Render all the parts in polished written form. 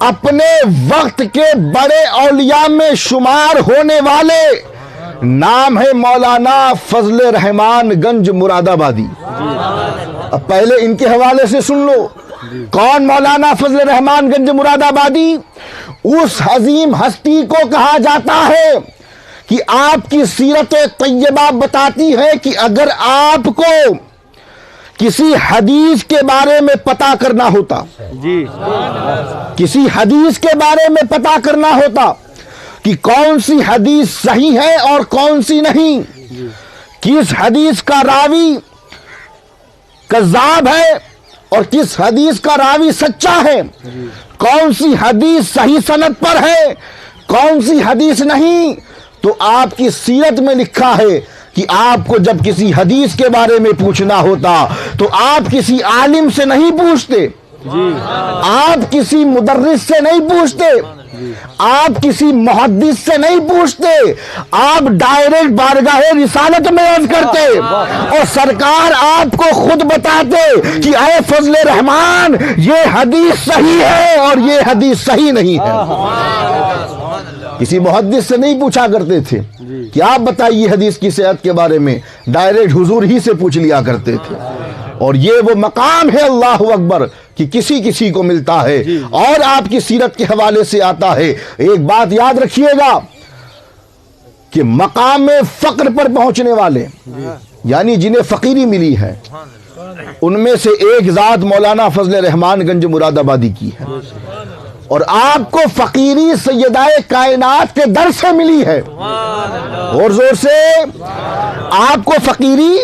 اپنے وقت کے بڑے اولیاء میں شمار ہونے والے نام ہے مولانا فضل رحمان گنج مراد آبادی. اب پہلے ان کے حوالے سے سن لو. کون مولانا فضل رحمان گنج مراد آبادی؟ اس عظیم ہستی کو کہا جاتا ہے کہ آپ کی سیرت طیبہ بتاتی ہے کہ اگر آپ کو کسی حدیث کے بارے میں پتہ کرنا ہوتا، کسی حدیث کے بارے میں پتہ کرنا ہوتا کہ کون سی حدیث صحیح ہے اور کون سی نہیں، کس حدیث کا راوی کذاب ہے اور کس حدیث کا راوی سچا ہے، کون سی حدیث صحیح سند پر ہے کون سی حدیث نہیں، تو آپ کی سیرت میں لکھا ہے کہ آپ کو جب کسی حدیث کے بارے میں پوچھنا ہوتا تو آپ کسی عالم سے نہیں پوچھتے، آپ کسی مدرس سے نہیں پوچھتے، آپ کسی محدث سے نہیں پوچھتے، آپ ڈائریکٹ بارگاہ رسالت میں عرض کرتے اور سرکار آپ کو خود بتاتے کہ اے فضل رحمان یہ حدیث صحیح ہے اور یہ حدیث صحیح نہیں ہے. کسی محدث سے نہیں پوچھا کرتے تھے کہ آپ بتائیے حدیث کی صحت کے بارے میں، ڈائریکٹ حضور ہی سے پوچھ لیا کرتے تھے. اور یہ وہ مقام ہے اللہ اکبر کہ کسی کسی کو ملتا ہے اور آپ کی سیرت کے حوالے سے آتا ہے. ایک بات یاد رکھیے گا کہ مقام فقر پر پہنچنے والے یعنی جنہیں فقیری ملی ہے ان میں سے ایک ذات مولانا فضل رحمان گنج مراد آبادی کی ہے، اور آپ کو فقیری سیدہ کائنات کے در سے ملی ہے. اور زور سے آپ کو فقیری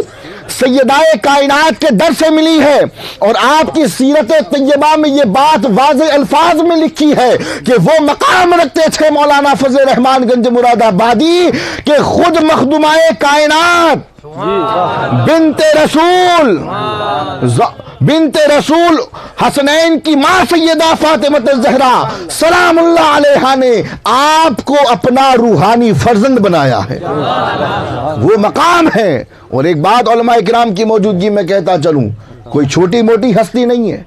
سیدہ کائنات کے در سے ملی ہے، اور آپ کی سیرت طیبہ میں یہ بات واضح الفاظ میں لکھی ہے کہ وہ مقام رکھتے تھے مولانا فضل رحمان گنج مراد آبادی کہ خود مخدومہ کائنات بنت رسول حسنین کی ماں سیدہ فاطمہ الزہرا سلام اللہ علیہا نے آپ کو اپنا روحانی فرزند بنایا ہے. وہ مقام ہے. اور ایک بات علماء کرام کی موجودگی میں کہتا چلوں، کوئی چھوٹی موٹی ہستی نہیں ہے،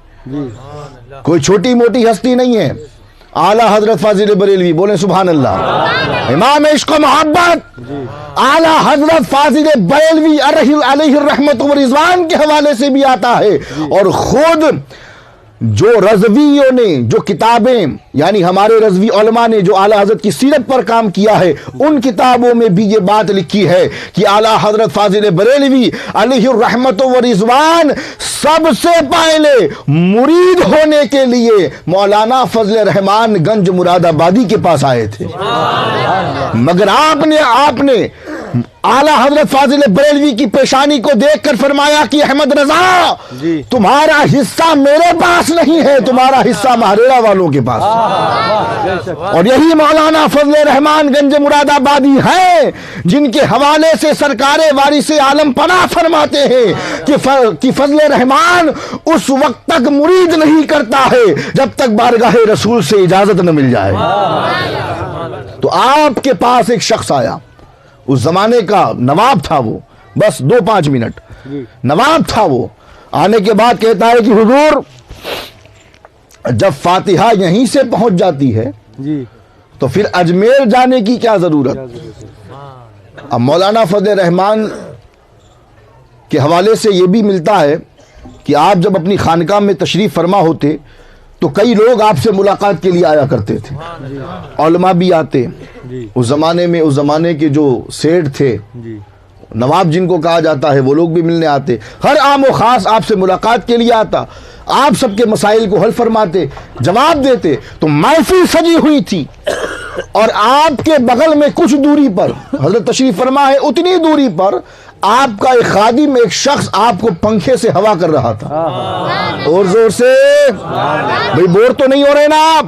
کوئی چھوٹی موٹی ہستی نہیں ہے. اعلیٰ حضرت فاضل بریلوی، بولیں سبحان اللہ، امام عشق و محبت اعلیٰ حضرت فاضل بریلوی علیہ الرحمت و رضوان کے حوالے سے بھی آتا ہے. اور خود جو رضویوں نے جو کتابیں یعنی ہمارے رضوی علماء نے جو اعلیٰ حضرت کی سیرت پر کام کیا ہے ان کتابوں میں بھی یہ بات لکھی ہے کہ اعلیٰ حضرت فاضل بریلوی علیہ الرحمت و رضوان سب سے پہلے مرید ہونے کے لیے مولانا فضل رحمان گنج مراد آبادی کے پاس آئے تھے. مگر آپ نے اعلیٰ حضرت فاضل بریلوی کی پیشانی کو دیکھ کر فرمایا کہ احمد رضا تمہارا حصہ میرے پاس نہیں ہے، تمہارا حصہ مہریڑا والوں کے پاس. اور یہی مولانا فضل رحمان گنج مراد آبادی ہیں جن کے حوالے سے سرکار وارث عالم پناہ فرماتے ہیں کہ فضل رحمان اس وقت تک مرید نہیں کرتا ہے جب تک بارگاہ رسول سے اجازت نہ مل جائے. تو آپ کے پاس ایک شخص آیا، اس زمانے کا نواب تھا، وہ بس 2-5 منٹ نواب تھا. وہ آنے کے بعد کہتا ہے کہ حضور جب فاتحہ یہیں سے پہنچ جاتی ہے تو پھر اجمیر جانے کی کیا ضرورت. اب مولانا فضل رحمان کے حوالے سے یہ بھی ملتا ہے کہ آپ جب اپنی خانقاہ میں تشریف فرما ہوتے تو کئی لوگ آپ سے ملاقات کے لیے آیا کرتے تھے، علماء بھی آتے. اس زمانے کے جو سیٹ تھے، نواب جن کو کہا جاتا ہے، وہ لوگ بھی ملنے آتے. ہر عام و خاص آپ سے ملاقات کے لیے آتا، آپ سب کے مسائل کو حل فرماتے، جواب دیتے. تو محفل سجی ہوئی تھی اور آپ کے بغل میں کچھ دوری پر حضرت تشریف فرما ہے، اتنی دوری پر آپ کا ایک خادم، ایک شخص آپ کو پنکھے سے ہوا کر رہا تھا. اور زور سے بھئی بور تو نہیں ہو رہے نا آپ؟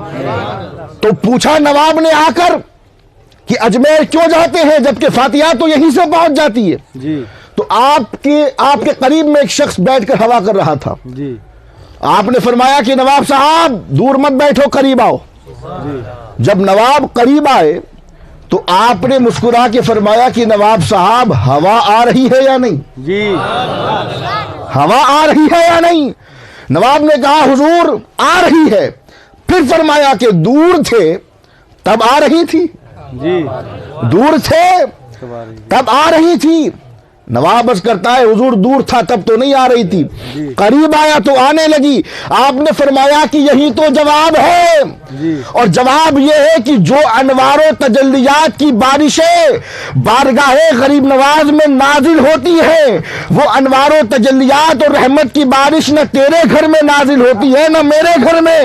تو پوچھا نواب نے آ کر کہ اجمیر کیوں جاتے ہیں جبکہ فاتحہ تو یہیں سے پہنچ جاتی ہے. تو آپ کے قریب میں ایک شخص بیٹھ کر ہوا کر رہا تھا. آپ نے فرمایا کہ نواب صاحب دور مت بیٹھو، قریب آؤ. جب نواب قریب آئے تو آپ نے مسکرا کے فرمایا کہ نواب صاحب ہوا آ رہی ہے یا نہیں؟ ہوا آ رہی ہے یا نہیں؟ نواب نے کہا حضور آ رہی ہے. پھر فرمایا کہ دور تھے تب آ رہی تھی، جی دور تھے تب آ رہی تھی۔ نواب عرض کرتا ہے حضور دور تھا تب تو نہیں آ رہی تھی، قریب آیا تو آنے لگی۔ آپ نے فرمایا کہ یہی تو جواب ہے، اور جواب یہ ہے کہ جو انوار و تجلیات کی بارشیں بارگاہ غریب نواز میں نازل ہوتی ہیں، وہ انوار و تجلیات اور رحمت کی بارش نہ تیرے گھر میں نازل ہوتی ہے نہ میرے گھر میں،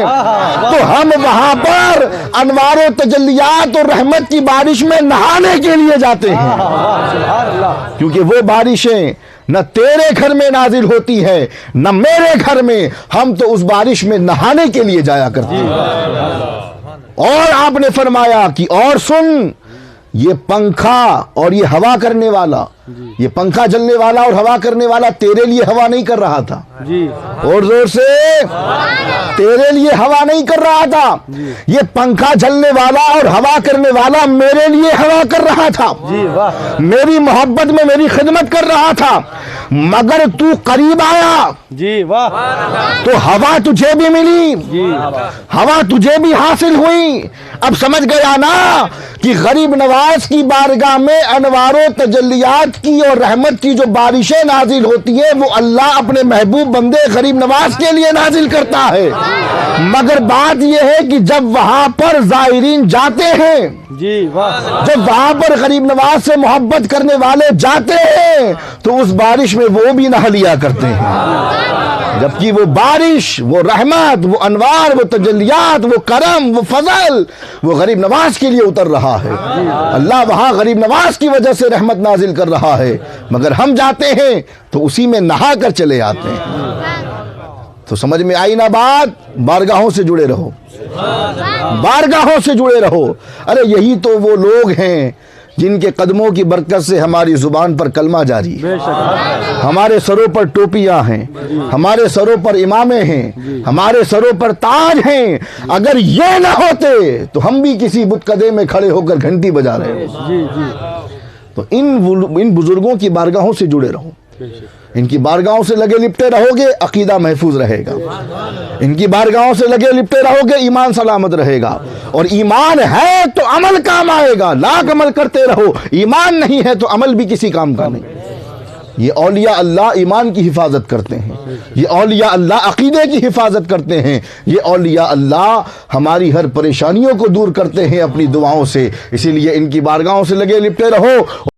تو ہم وہاں پر انوار و تجلیات اور رحمت کی بارش میں نہانے کے لیے جاتے ہیں، کیونکہ وہ بارشیں نہ تیرے گھر میں نازل ہوتی ہے نہ میرے گھر میں، ہم تو اس بارش میں نہانے کے لیے جایا کرتے ہیں۔ اور آپ نے فرمایا کہ اور سن، یہ پنکھا اور یہ ہوا کرنے والا، یہ پنکھا چلنے والا اور ہوا کرنے والا تیرے لیے ہوا نہیں کر رہا تھا، اور زور سے تیرے لیے ہوا نہیں کر رہا تھا، یہ پنکھا چلنے والا اور ہوا کرنے والا میرے لیے ہوا کر رہا تھا، میری محبت میں میری خدمت کر رہا تھا، مگر تو قریب آیا جی واہ تو ہوا تجھے بھی ملی، ہوا تجھے بھی حاصل ہوئی۔ اب سمجھ گیا نا کہ غریب نواز کی بارگاہ میں انوار و تجلیات کی اور رحمت کی جو بارشیں نازل ہوتی ہیں وہ اللہ اپنے محبوب بندے غریب نواز کے لیے نازل کرتا ہے، مگر بات یہ ہے کہ جب وہاں پر زائرین جاتے ہیں، جی واہ جب وہاں پر غریب نواز سے محبت کرنے والے جاتے ہیں تو اس بارش میں وہ بھی نہا لیا کرتے ہیں، جبکہ وہ بارش، وہ رحمت، وہ انوار، وہ تجلیات، وہ کرم، وہ فضل وہ غریب نواز کے لیے اتر رہا ہے۔ اللہ وہاں غریب نواز کی وجہ سے رحمت نازل کر رہا ہے، مگر ہم جاتے ہیں تو اسی میں نہا کر چلے آتے ہیں۔ تو سمجھ میں آئی نا بات؟ بارگاہوں سے جڑے رہو، بارگاہوں سے جڑے رہو۔ ارے یہی تو وہ لوگ ہیں جن کے قدموں کی برکت سے ہماری زبان پر کلمہ جاری ہے، ہمارے سروں پر ٹوپیاں ہیں، ہمارے سروں پر امامے ہیں، ہمارے سروں پر تاج ہیں۔ اگر یہ نہ ہوتے تو ہم بھی کسی بتکدے میں کھڑے ہو کر گھنٹی بجا رہے ہیں۔ تو ان بزرگوں کی بارگاہوں سے جڑے رہو، ان کی بارگاہوں سے لگے لپٹے رہو گے، عقیدہ محفوظ رہے گا، ان کی بارگاہوں سے لگے لپٹے رہو گے، ایمان سلامت رہے گا، اور ایمان ہے تو عمل کام آئے گا، لاکھ عمل کرتے رہو، ایمان نہیں ہے تو عمل بھی کسی کام کا نہیں۔ یہ اولیاء اللہ ایمان کی حفاظت کرتے ہیں، یہ اولیاء اللہ عقیدے کی حفاظت کرتے ہیں، یہ اولیاء اللہ ہماری ہر پریشانیوں کو دور کرتے ہیں اپنی دعاؤں سے، اسی لیے ان کی بارگاہوں سے لگے لپٹے رہو۔